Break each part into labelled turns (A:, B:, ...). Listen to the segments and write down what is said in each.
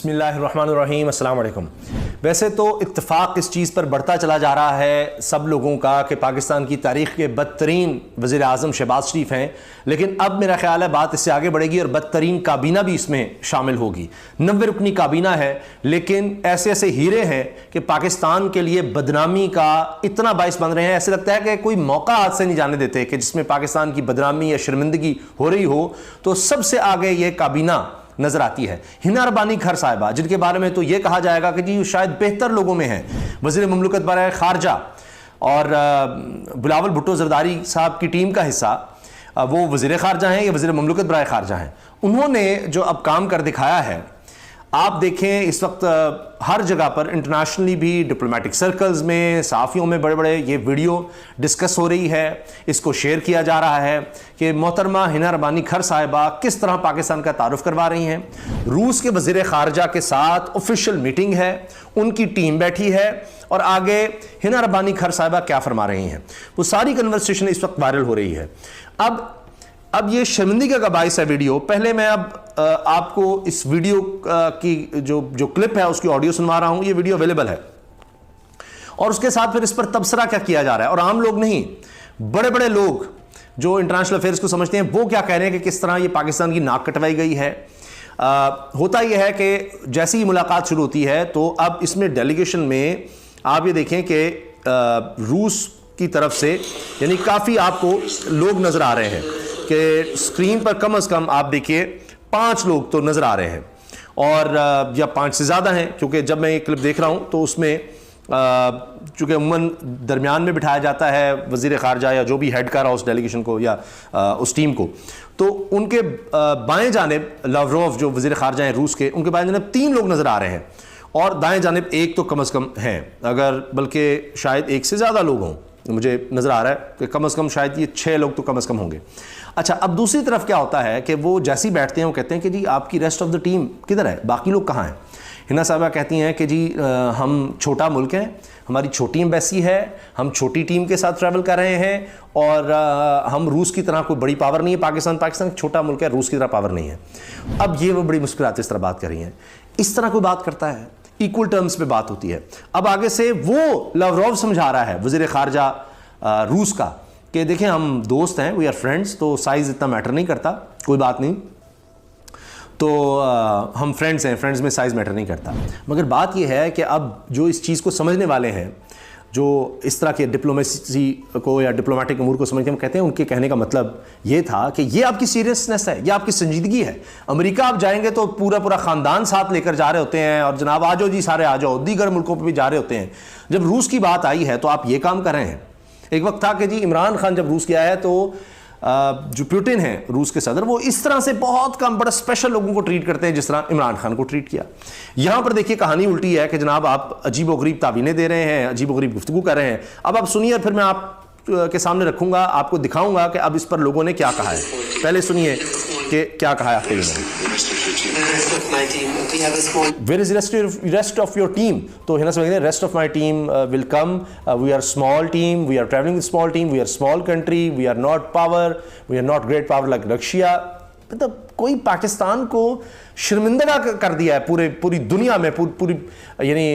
A: بسم اللہ الرحمن الرحیم، السلام علیکم۔ ویسے تو اتفاق اس چیز پر بڑھتا چلا جا رہا ہے سب لوگوں کا کہ پاکستان کی تاریخ کے بدترین وزیر اعظم شہباز شریف ہیں، لیکن اب میرا خیال ہے بات اس سے آگے بڑھے گی اور بدترین کابینہ بھی اس میں شامل ہوگی۔ 90 رکنی کابینہ ہے، لیکن ایسے ایسے ہیرے ہیں کہ پاکستان کے لیے بدنامی کا اتنا باعث بن رہے ہیں، ایسے لگتا ہے کہ کوئی موقع ہاتھ سے نہیں جانے دیتے کہ جس میں پاکستان کی بدنامی یا شرمندگی ہو رہی ہو تو سب سے آگے یہ کابینہ نظر آتی ہے۔ ہنا ربانی کھر صاحبہ، جن کے بارے میں تو یہ کہا جائے گا کہ جی شاید بہتر لوگوں میں ہیں، وزیر مملکت برائے خارجہ، اور بلاول بھٹو زرداری صاحب کی ٹیم کا حصہ، وہ وزیر خارجہ ہیں یا وزیر مملکت برائے خارجہ ہیں۔ انہوں نے جو اب کام کر دکھایا ہے، آپ دیکھیں اس وقت ہر جگہ پر انٹرنیشنلی بھی ڈپلومیٹک سرکلز میں، صحافیوں میں بڑے بڑے یہ ویڈیو ڈسکس ہو رہی ہے، اس کو شیئر کیا جا رہا ہے کہ محترمہ ہنا ربانی کھر صاحبہ کس طرح پاکستان کا تعارف کروا رہی ہیں۔ روس کے وزیر خارجہ کے ساتھ آفیشیل میٹنگ ہے، ان کی ٹیم بیٹھی ہے اور آگے ہنا ربانی کھر صاحبہ کیا فرما رہی ہیں، وہ ساری کنورسیشن اس وقت وائرل ہو رہی ہے۔ اب یہ شرمندگی کا باعث ہے ویڈیو۔ پہلے میں اب آپ کو اس ویڈیو کی جو کلپ ہے اس کی آڈیو سنوا رہا ہوں، یہ ویڈیو اویلیبل ہے، اور اس کے ساتھ پھر اس پر تبصرہ کیا کیا جا رہا ہے، اور عام لوگ نہیں، بڑے بڑے لوگ جو انٹرنیشنل افیئرز کو سمجھتے ہیں وہ کیا کہہ رہے ہیں کہ کس طرح یہ پاکستان کی ناک کٹوائی گئی ہے۔ ہوتا یہ ہے کہ جیسی ہی ملاقات شروع ہوتی ہے تو اب اس میں ڈیلیگیشن میں آپ یہ دیکھیں کہ روس کی طرف سے یعنی کافی آپ کو لوگ نظر آ رہے ہیں کہ اسکرین پر کم از کم آپ دیکھیے 5 لوگ تو نظر آ رہے ہیں، اور یا 5 سے زیادہ ہیں، کیونکہ جب میں یہ کلپ دیکھ رہا ہوں تو اس میں چونکہ عموماً درمیان میں بٹھایا جاتا ہے وزیر خارجہ یا جو بھی ہیڈ کر رہا اس ڈیلیگیشن کو یا اس ٹیم کو، تو ان کے بائیں جانب لاوروف جو وزیر خارجہ ہیں روس کے، ان کے بائیں جانب 3 لوگ نظر آ رہے ہیں، اور دائیں جانب 1 تو کم از کم ہیں، اگر بلکہ شاید 1 سے زیادہ لوگ ہوں، مجھے نظر آ رہا ہے کہ کم از کم شاید یہ 6 لوگ تو کم از کم ہوں گے۔ اچھا، اب دوسری طرف کیا ہوتا ہے کہ وہ جیسی بیٹھتے ہیں وہ کہتے ہیں کہ جی آپ کی ریسٹ آف دا ٹیم کدھر ہے، باقی لوگ کہاں ہیں۔ ہنا صاحبہ کہتی ہیں کہ جی ہم چھوٹا ملک ہیں، ہماری چھوٹی ایمبیسی ہے، ہم چھوٹی ٹیم کے ساتھ ٹریول کر رہے ہیں، اور ہم روس کی طرح کوئی بڑی پاور نہیں ہے، پاکستان چھوٹا ملک ہے، روس کی طرح پاور نہیں ہے۔ اب یہ وہ بڑی مسکراتے اس طرح بات کر رہی ہیں، اس طرح کوئی بات کرتا ہے، ایکول ٹرمز پہ بات ہوتی ہے۔ اب آگے سے وہ لاوروف سمجھا رہا ہے وزیر خارجہ روس کا کہ دیکھیں ہم دوست ہیں، وی آر فرینڈس، تو سائز اتنا میٹر نہیں کرتا، کوئی بات نہیں، تو ہم فرینڈز ہیں، فرینڈز میں سائز میٹر نہیں کرتا۔ مگر بات یہ ہے کہ اب جو اس چیز کو سمجھنے والے ہیں، جو اس طرح کے ڈپلومیسی کو یا ڈپلومیٹک امور کو سمجھتے ہیں، وہ کہتے ہیں ان کے کہنے کا مطلب یہ تھا کہ یہ آپ کی سیریسنس ہے، یہ آپ کی سنجیدگی ہے۔ امریکہ آپ جائیں گے تو پورا خاندان ساتھ لے کر جا رہے ہوتے ہیں، اور جناب آ جاؤ جی سارے آ جاؤ، دیگر ملکوں پہ بھی جا رہے ہوتے ہیں۔ جب روس کی بات آئی ہے تو آپ یہ کام کر رہے ہیں۔ ایک وقت تھا کہ جی عمران خان جب روس گیا ہے تو جو پیوٹن ہیں روس کے صدر، وہ اس طرح سے بہت کم بڑا اسپیشل لوگوں کو ٹریٹ کرتے ہیں جس طرح عمران خان کو ٹریٹ کیا۔ یہاں پر دیکھیے کہانی الٹی ہے کہ جناب آپ عجیب و غریب تعویلیں دے رہے ہیں، عجیب و غریب گفتگو کر رہے ہیں۔ اب آپ سنیے اور پھر میں آپ کے سامنے رکھوں گا، آپ کو دکھاؤں گا کہ اب اس پر لوگوں نے کیا کہا ہے۔ پہلے سنیے کہ کیا کہا ہے آپ کے لوگوں نے۔ Where is the rest of your team? تو ہنا سمجھتے ہیں rest of my team will come. We are small team. We are traveling with small team. We are small country. We are not power. We are not great power like Russia. مطلب کوئی پاکستان کو شرمندہ کر دیا ہے پوری دنیا میں، پوری یعنی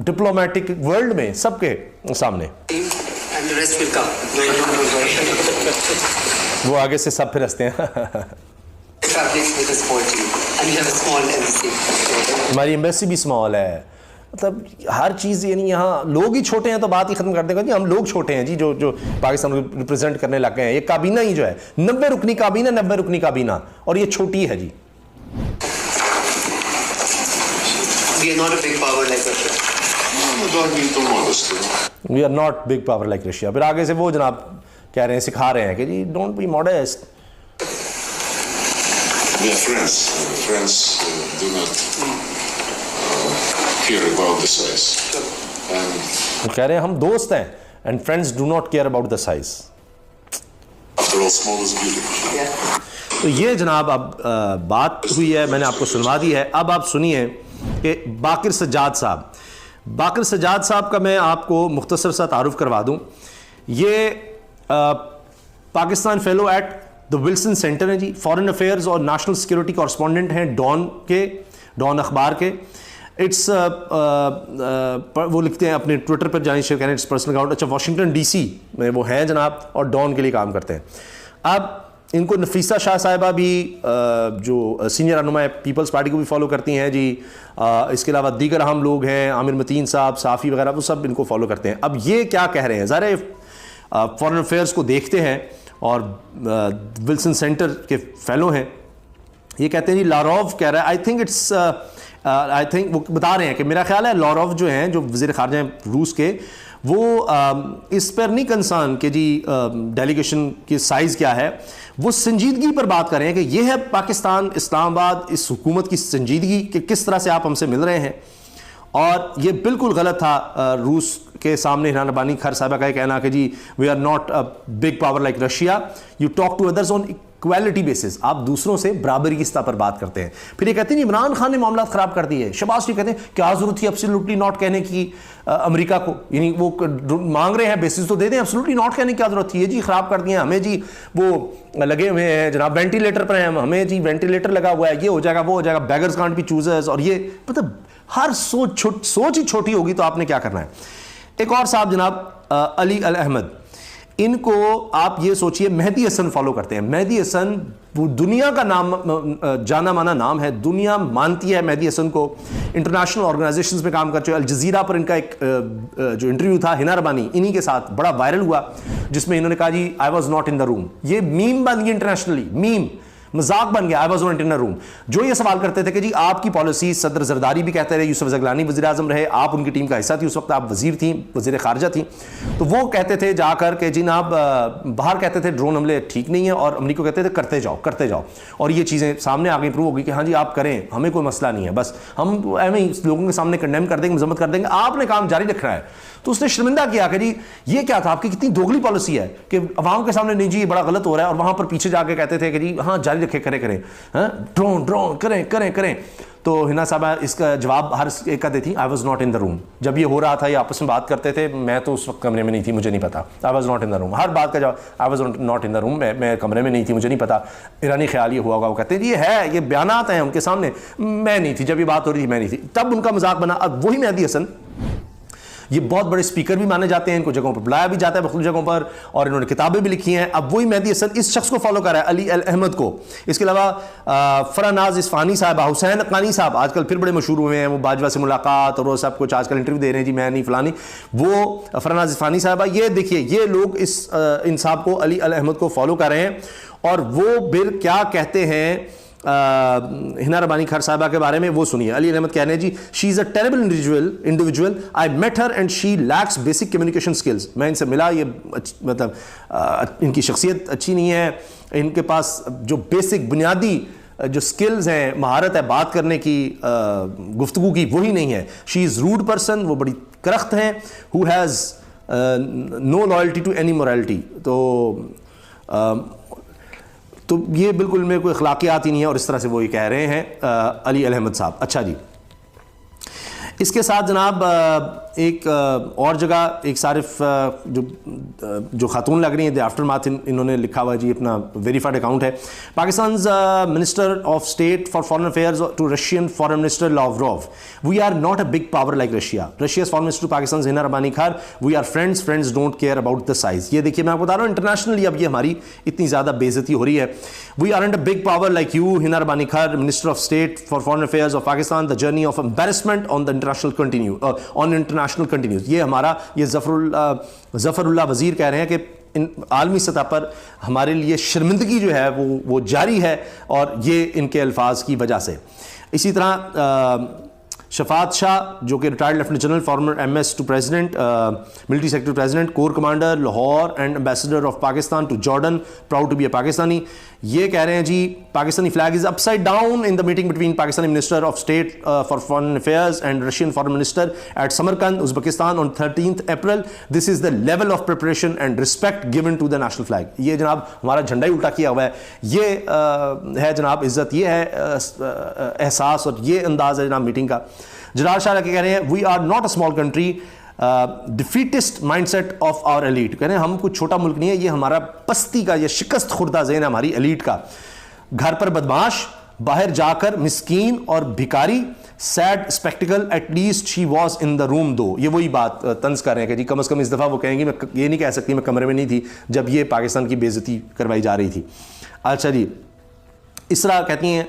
A: ڈپلومیٹک ورلڈ میں سب کے سامنے۔ وہ آگے سے سب پھر ہنستے ہیں۔ ہماری ایمبیسی بھی اسمال ہے، مطلب ہر چیز یعنی یہاں لوگ ہی چھوٹے ہیں تو بات ہی ختم کر دیں گا جی ہم لوگ چھوٹے ہیں جی جو پاکستان کو ریپرزینٹ کرنے لگ گئے ہیں۔ یہ کابینہ ہی جو ہے 90 رکنی کابینہ اور یہ چھوٹی ہے جی۔
B: We are not a big power like Russia.
A: We are not big power like Russia. پھر آگے سے وہ جناب کہہ رہے ہیں، سکھا رہے ہیں کہ جی don't be modest.
C: We are friends. Friends do not care about the size. And
A: کہہ رہے ہیں ہم دوست ہیں and friends do not care about the size.
C: after all, small is beautiful.
A: تو یہ جناب اب بات ہوئی ہے، میں نے آپ کو سنوا دی ہے۔ اب آپ سنیے کہ باقر سجاد صاحب کا میں آپ کو مختصر سا تعارف کروا دوں۔ یہ Pakistan fellow at the Wilson center ہیں جی، فارن افیئرز اور نیشنل سیکیورٹی کورسپونڈنٹ ہیں ڈان کے، ڈان اخبار کے. اٹس وہ لکھتے ہیں اپنے ٹویٹر پر جائیں شیئر کریں, اٹس پرسنل اکاؤنٹ. اچھا واشنگٹن ڈی سی میں وہ ہیں جناب اور ڈان کے لیے کام کرتے ہیں. اب ان کو نفیسہ شاہ صاحبہ بھی جو سینئر رہنما پیپلز پارٹی کو بھی فالو کرتی ہیں جی. اس کے علاوہ دیگر اہم لوگ ہیں, عامر متین صاحب, صافی وغیرہ, وہ سب ان کو فالو کرتے ہیں. اب یہ کیا کہہ رہے ہیں, ظاہر فارن افیئرس کو دیکھتے ہیں اور ولسن سینٹر کے فیلو ہیں. یہ کہتے ہیں جی لاروف کہہ رہا ہے, آئی تھنک وہ بتا رہے ہیں کہ میرا خیال ہے لاروف جو ہیں جو وزیر خارجہ ہیں روس کے, وہ اس پر نہیں کنسرن کہ جی ڈیلیگیشن کی سائز کیا ہے, وہ سنجیدگی پر بات کر رہے ہیں کہ یہ ہے پاکستان, اسلام آباد, اس حکومت کی سنجیدگی کہ کس طرح سے آپ ہم سے مل رہے ہیں. اور یہ بالکل غلط تھا روس کے سامنے ہنا ربانی کھر صاحبہ کا یہ کہنا کہ جی we are not a big power like Russia, you talk to others on equality basis, آپ دوسروں سے برابری کی سطح پر بات کرتے ہیں. پھر یہ کہتے ہیں عمران خان نے معاملات خراب کر دیے. شہباز شریف کہتے ہیں کیا ضرورت تھی ایبسلیوٹلی ناٹ کہنے کی امریکہ کو, یعنی وہ مانگ رہے ہیں بیسس تو دے دیں, ایبسلیوٹلی ناٹ کہنے کی کیا ضرورت تھی, یہ جی خراب کر دیے ہمیں, جی وہ لگے ہوئے ہیں جناب وینٹیلیٹر پر ہیں ہمیں, جی وینٹیلیٹر لگا ہوا ہے, یہ ہو جائے گا وہ ہو جائے گا, بیگرز کانٹ بی چوزرز. اور یہ مطلب ہر سوچ ہی چھوٹی ہوگی تو آپ نے کیا کرنا ہے. ایک اور صاحب جناب علی الاحمد, ان کو آپ یہ سوچئے مہدی حسن فالو کرتے ہیں. مہدی حسن وہ دنیا کا نام جانا مانا نام ہے, دنیا مانتی ہے مہدی حسن کو. انٹرنیشنل آرگنائزیشنز میں کام کر چکے. الجزیرہ پر ان کا ایک جو انٹرویو تھا ہنا ربانی انہی کے ساتھ بڑا وائرل ہوا, جس میں انہوں نے کہا جی I was not in the روم. یہ میم بن گئی انٹرنیشنلی, میم مذاق بن گیا, I was not in the روم. جو یہ سوال کرتے تھے کہ جی آپ کی پالیسی, صدر زرداری بھی کہتے رہے, یوسف زغلانی وزیر اعظم رہے, آپ ان کی ٹیم کا حصہ تھی, اس وقت آپ وزیر تھیں, وزیر خارجہ تھیں, تو وہ کہتے تھے جا کر کہ جناب باہر کہتے تھے ڈرون حملے ٹھیک نہیں ہیں, اور امریکہ کو کہتے تھے کرتے جاؤ. اور یہ چیزیں سامنے آ گئی, پروو ہو گئی کہ ہاں جی آپ کریں, ہمیں کوئی مسئلہ نہیں ہے, بس ہم ایویں ہی لوگوں کے سامنے کنڈیم کر دیں گے, مذمت کر دیں گے, آپ نے کام جاری رکھنا ہے. تو اس نے شرمندہ کیا کہ جی یہ کیا تھا, آپ کی کتنی دوگلی پالیسی ہے کہ عوام کے سامنے نہیں جی یہ بڑا غلط ہو رہا ہے, اور وہاں پر پیچھے جا کے کہتے تھے کہ جی ہاں جاری رکھے, کریں ڈرون کریں. تو ہنا صاحبہ اس کا جواب ہر ایک کا دیتی, I was not in the روم. جب یہ ہو رہا تھا یہ آپس میں بات کرتے تھے, میں تو اس وقت کمرے میں نہیں تھی, مجھے نہیں پتا. I was not in the روم, ہر بات کا جواب I was not in the روم, میں کمرے میں نہیں تھی, مجھے نہیں پتا. ایرانی خیال یہ ہوا ہوگا, وہ کہتے ہیں یہ ہے, یہ بیانات ہیں ان کے سامنے, میں نہیں تھی جب یہ بات ہو رہی تھی, میں نہیں تھی. تب ان کا مذاق بنا. اب وہی مہدی حسن, یہ بہت بڑے اسپیکر بھی مانے جاتے ہیں, ان کو جگہوں پر بلایا بھی جاتا ہے مختلف جگہوں پر, اور انہوں نے کتابیں بھی لکھی ہیں. اب وہی مہدی حسن اس شخص کو فالو کر رہا ہے, علی الاحمد کو. اس کے علاوہ فراناز اصفہانی صاحبہ, حسین حقانی صاحب آج کل پھر بڑے مشہور ہوئے ہیں, وہ باجوہ سے ملاقات اور وہ سب کچھ آج کل انٹرویو دے رہے ہیں جی میں نہیں فلانی, وہ فراناز اصفہانی صاحبہ. یہ دیکھیے یہ لوگ ان صاحب کو, علی الاحمد کو فالو کر رہے ہیں, اور وہ پھر کیا کہتے ہیں ہنا ربانی کھر صاحبہ کے بارے میں, وہ سنیے. علی احمد کہہ رہے ہیں جی she is a terrible individual, I met her and she lacks basic communication skills. میں ان سے ملا, یہ مطلب ان کی شخصیت اچھی نہیں ہے, ان کے پاس جو بیسک بنیادی جو اسکلز ہیں, مہارت ہے بات کرنے کی, گفتگو کی, وہی نہیں ہے. شی از روڈ پرسن, وہ بڑی کرخت ہیں, who has no loyalty to any morality. تو یہ بالکل میرے کوئی اخلاقیات ہی نہیں ہے, اور اس طرح سے وہ یہ کہہ رہے ہیں علی الاحمد صاحب. اچھا جی, اس کے ساتھ جناب ایک اور جگہ ایک صارف جو خاتون لگ رہی ہیں, دی آفٹر ماتھ, انہوں نے لکھا ہوا جی, اپنا ویریفائڈ اکاؤنٹ ہے. Pakistan's minister of state for foreign affairs to Russian foreign minister Lavrov, we are not a big power like Russia. Russia's foreign minister to Pakistan Hina Rabbani Khar, we are friends don't care about the size. یہ دیکھیے میں آپ کو بتا رہا ہوں internationally اب یہ ہماری اتنی زیادہ بے عزتی ہو رہی ہے. We are aren't a big power like you Hina Rabbani Khar, minister of state for foreign affairs of Pakistan. The journey of embarrassment on the international continues. یہ ہمارا, یہ ظفر اللہ وزیر کہہ رہے ہیں کہ عالمی سطح پر ہمارے لیے شرمندگی جو ہے وہ جاری ہے, اور یہ ان کے الفاظ کی وجہ سے. اسی طرح شفاعت شاہ جو کہ retired lieutenant general, farmer M S to president, military secretary president, corps commander Lahore and ambassador of Pakistan to Jordan, proud to be اے پاکستانی. یہ کہہ رہے ہیں جی Pakistani flag is up side down in the meeting between Pakistani minister of state for foreign affairs and Russian foreign minister at Samarkand, Uzbekistan on 13 April. This is the level of preparation and respect given to the national flag. یہ جناب ہمارا جھنڈا ہی الٹا کیا ہوا ہے, یہ ہے جناب عزت, یہ ہے احساس, اور یہ انداز ہے جناب میٹنگ کا. جلال شاہ کے کہہ رہے ہیں we are not a small country, defeatist mindset of our elite. کہہ رہے ہیں ہم کوئی چھوٹا ملک نہیں ہے, یہ ہمارا پستی کا, یہ شکست خوردہ ذہن ہے ہماری ایلیٹ کا. گھر پر بدماش, باہر جا کر مسکین اور بھکاری, sad spectacle, at least she was in the room though. یہ وہی بات طنز کر رہے ہیں کہ جی کم از کم اس دفعہ وہ کہیں گی میں یہ نہیں کہہ سکتی میں کمرے میں نہیں تھی جب یہ پاکستان کی بے عزتی کروائی جا رہی تھی. اچھا جی, اس طرح کہتی ہیں,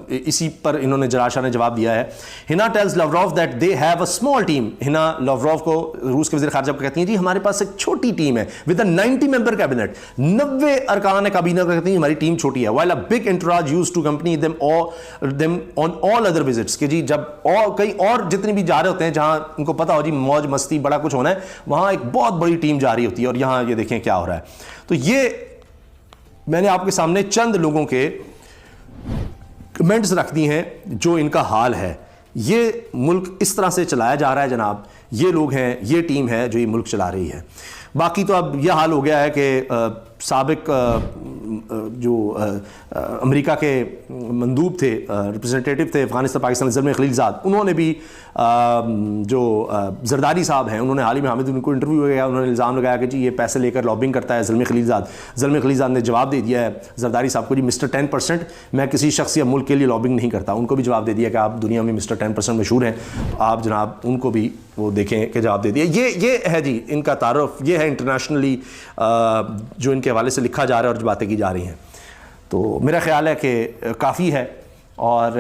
A: اسی پر انہوں نے جراشا نے جواب دیا ہے. ہنا tells Lavrov that they have a small team. ہنا لاوروف کو, روس کے وزیر خارجہ کو کہتی ہیں جی ہمارے پاس ایک چھوٹی ٹیم ہے ود اے 90 ممبر کیبنٹ, 90 ارکان کابینہ کو کہتی ہیں ہماری ٹیم چھوٹی ہے. While a big entourage used to company them on all other visits, کہ جی جب اور کئی اور جتنے بھی جا رہے ہوتے ہیں جہاں ان کو پتا ہو جی موج مستی بڑا کچھ ہونا ہے, وہاں ایک بہت بڑی ٹیم جا رہی ہوتی ہے, اور یہاں یہ دیکھیں کیا ہو رہا ہے. تو یہ میں نے آپ کے سامنے چند لوگوں کے کمنٹس رکھ دی ہیں جو ان کا حال ہے. یہ ملک اس طرح سے چلایا جا رہا ہے جناب, یہ لوگ ہیں, یہ ٹیم ہے جو یہ ملک چلا رہی ہے. باقی تو اب یہ حال ہو گیا ہے کہ سابق جو امریکہ کے مندوب تھے, ریپرزنٹیٹو تھے افغانستان پاکستان, زلمے خلیلزاد, انہوں نے بھی جو زرداری صاحب ہیں انہوں نے حال ہی میں حامد ان کو انٹرویو گیا, انہوں نے الزام لگایا کہ جی یہ پیسے لے کر لابنگ کرتا ہے زلمے خلیلزاد. زلمے خلیلزاد نے جواب دے دیا ہے زرداری صاحب کو, جی مسٹر 10%, میں کسی شخص یا ملک کے لیے لابنگ نہیں کرتا. ان کو بھی جواب دے دیا کہ آپ دنیا میں مسٹر 10% مشہور ہیں, آپ جناب ان کو بھی وہ دیکھیں کہ جواب دے دیا. یہ ہے جی ان کا تعارف, یہ ہے انٹرنیشنلی جو ان کے حوالے سے لکھا جا رہا ہے اور جو باتیں کی جا رہی ہیں. تو میرا خیال ہے کہ کافی ہے. اور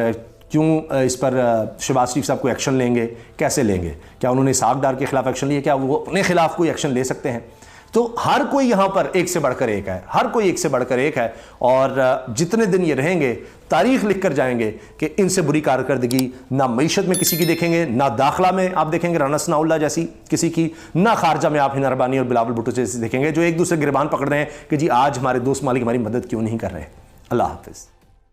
A: کیوں اس پر شہباز شریف صاحب کوئی ایکشن لیں گے, کیسے لیں گے؟ کیا انہوں نے اسحاق ڈار کے خلاف ایکشن لیا؟ کیا وہ اپنے خلاف کوئی ایکشن لے سکتے ہیں؟ تو ہر کوئی یہاں پر ایک سے بڑھ کر ایک ہے, ہر کوئی ایک سے بڑھ کر ایک ہے. اور جتنے دن یہ رہیں گے تاریخ لکھ کر جائیں گے کہ ان سے بری کارکردگی نہ معیشت میں کسی کی دیکھیں گے, نہ داخلہ میں آپ دیکھیں گے رانا ثناء اللہ جیسی کسی کی, نہ خارجہ میں آپ ہنا ربانی اور بلاول بھٹو جیسے دیکھیں گے جو ایک دوسرے گریبان پکڑ رہے ہیں کہ جی آج ہمارے دوست مالک ہماری مدد کیوں نہیں کر رہے. اللہ حافظ.